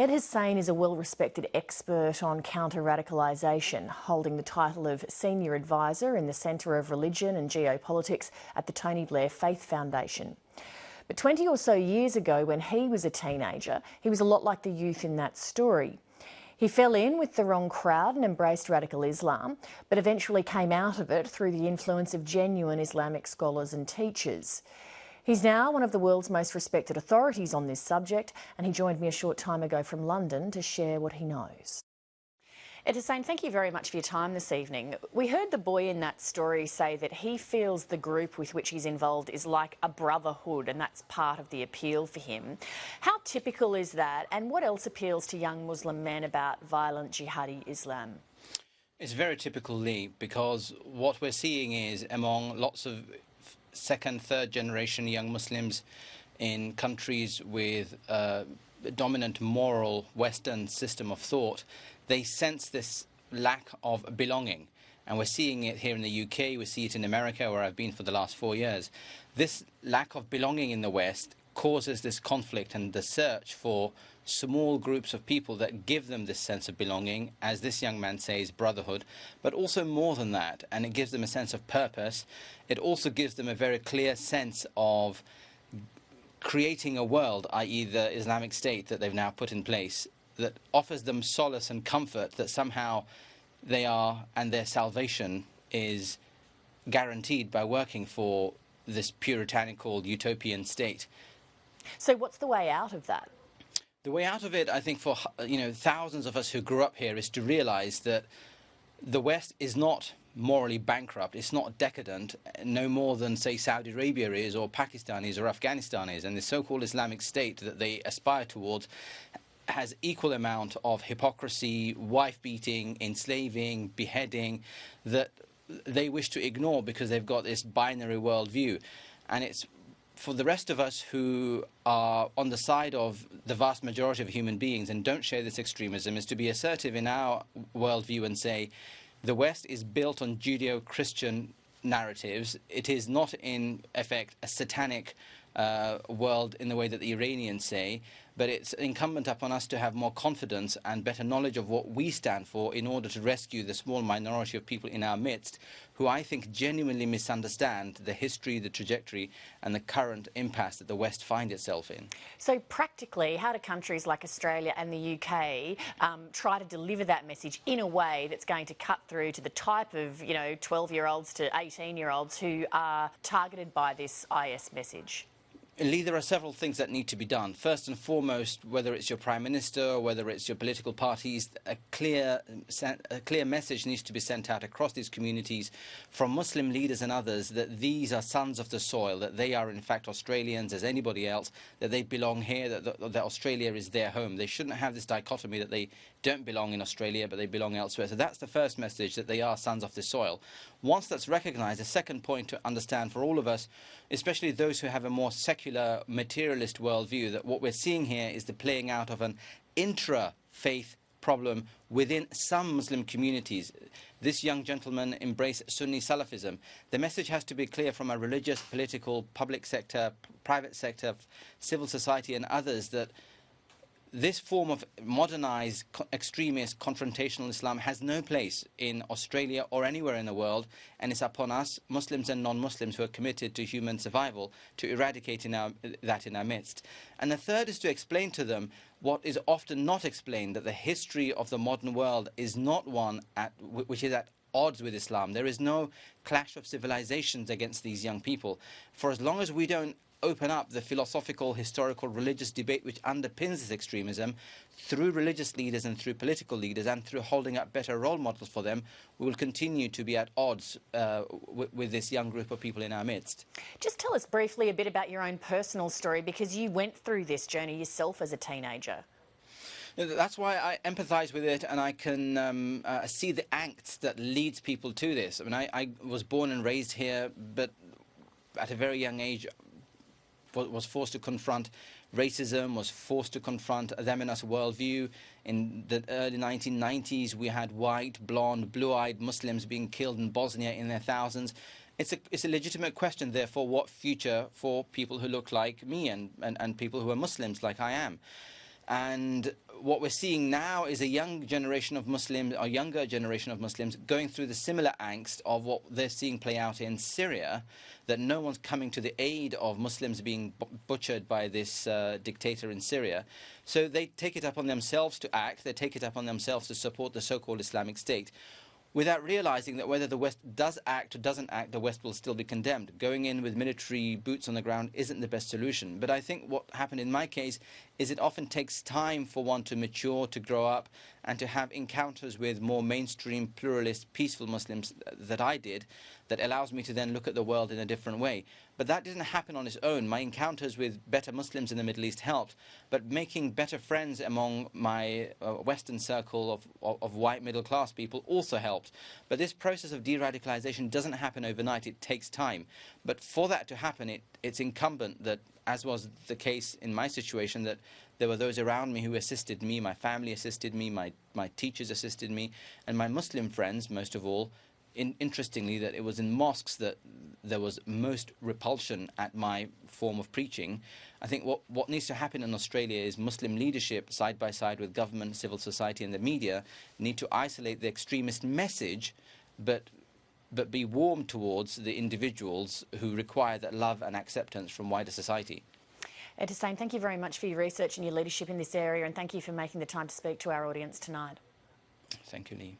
Ed Hussein is a well-respected expert on counter-radicalisation, holding the title of Senior Advisor in the Centre of Religion and Geopolitics at the Tony Blair Faith Foundation. But 20 or so years ago, when he was a teenager, he was a lot like the youth in that story. He fell in with the wrong crowd and embraced radical Islam, but eventually came out of it through the influence of genuine Islamic scholars and teachers. He's now one of the world's most respected authorities on this subject, and he joined me a short time ago from London to share what he knows. Ed Hussein, thank you very much for your time this evening. We heard the boy in that story say that he feels the group with which he's involved is like a brotherhood, and that's part of the appeal for him. How typical is that, and what else appeals to young Muslim men about violent jihadi Islam? It's very typical, Lee, because what we're seeing is among lots of second, third generation young Muslims in countries with a dominant moral Western system of thought, they sense this lack of belonging. And we're seeing it here in the UK, we see it in America, where I've been for the last 4 years. This lack of belonging in the West causes this conflict and the search for small groups of people that give them this sense of belonging, as this young man says, brotherhood, but also more than that, and it gives them a sense of purpose. It also gives them a very clear sense of creating a world, i.e. the Islamic State that they've now put in place, that offers them solace and comfort that somehow they are, and their salvation is guaranteed by working for this puritanical utopian state. So what's the way out of that? The way out of it, I think, for thousands of us who grew up here, is to realise that the West is not morally bankrupt, it's not decadent, no more than, say, Saudi Arabia is, or Pakistan is, or Afghanistan is, and the so-called Islamic State that they aspire towards has equal amount of hypocrisy, wife-beating, enslaving, beheading, that they wish to ignore because they've got this binary worldview. And it's for the rest of us who are on the side of the vast majority of human beings and don't share this extremism, is to be assertive in our worldview and say the West is built on Judeo-Christian narratives. It is not, in effect, a satanic world in the way that the Iranians say, but it's incumbent upon us to have more confidence and better knowledge of what we stand for in order to rescue the small minority of people in our midst who I think genuinely misunderstand the history, the trajectory and the current impasse that the West finds itself in. So practically, how do countries like Australia and the UK try to deliver that message in a way that's going to cut through to the type of 12-year-olds to 18-year-olds who are targeted by this IS message? Lee, there are several things that need to be done. First and foremost, whether it's your Prime Minister or whether it's your political parties, a clear message needs to be sent out across these communities from Muslim leaders and others that these are sons of the soil, that they are in fact Australians as anybody else, that they belong here, that Australia is their home. They shouldn't have this dichotomy that they don't belong in Australia but they belong elsewhere. So that's the first message, that they are sons of the soil. Once that's recognised, the second point to understand for all of us, especially those who have a more secular, materialist worldview, that what we're seeing here is the playing out of an intra-faith problem within some Muslim communities. This young gentleman embraced Sunni Salafism. The message has to be clear from a religious, political, public sector, private sector, civil society and others, that this form of modernised, extremist, confrontational Islam has no place in Australia or anywhere in the world, and it's upon us, Muslims and non-Muslims who are committed to human survival, to eradicate that in our midst. And the third is to explain to them what is often not explained, that the history of the modern world is not one which is at odds with Islam. There is no clash of civilizations against these young people. For as long as we don't open up the philosophical, historical, religious debate which underpins this extremism through religious leaders and through political leaders and through holding up better role models for them, we will continue to be at odds with this young group of people in our midst. Just tell us briefly a bit about your own personal story, because you went through this journey yourself as a teenager. That's why I empathise with it, and I can see the angst that leads people to this. I mean, I was born and raised here, but at a very young age was forced to confront racism, was forced to confront a feminist worldview. In the early 1990s, we had white, blonde, blue-eyed Muslims being killed in Bosnia in their thousands. It's a legitimate question, therefore, what future for people who look like me and people who are Muslims like I am. And what we're seeing now is a young generation of Muslims, or younger generation of Muslims, going through the similar angst of what they're seeing play out in Syria, that no one's coming to the aid of Muslims being butchered by this dictator in Syria. So they take it upon themselves to act, they take it upon themselves to support the so-called Islamic State, without realizing that whether the West does act or doesn't act, the West will still be condemned. Going in with military boots on the ground isn't the best solution. But I think what happened in my case is it often takes time for one to mature, to grow up, and to have encounters with more mainstream, pluralist, peaceful Muslims that I did, that allows me to then look at the world in a different way. But that didn't happen on its own. My encounters with better Muslims in the Middle East helped, but making better friends among my Western circle of white middle-class people also helped. But this process of de-radicalization doesn't happen overnight. It takes time. But for that to happen, it's incumbent that, as was the case in my situation, that there were those around me who assisted me, my family assisted me, my teachers assisted me, and my Muslim friends, most of all. Interestingly, that it was in mosques that there was most repulsion at my form of preaching. I think what needs to happen in Australia is Muslim leadership, side by side with government, civil society and the media, need to isolate the extremist message, but be warm towards the individuals who require that love and acceptance from wider society. Ed Hussain, thank you very much for your research and your leadership in this area, and thank you for making the time to speak to our audience tonight. Thank you, Lee.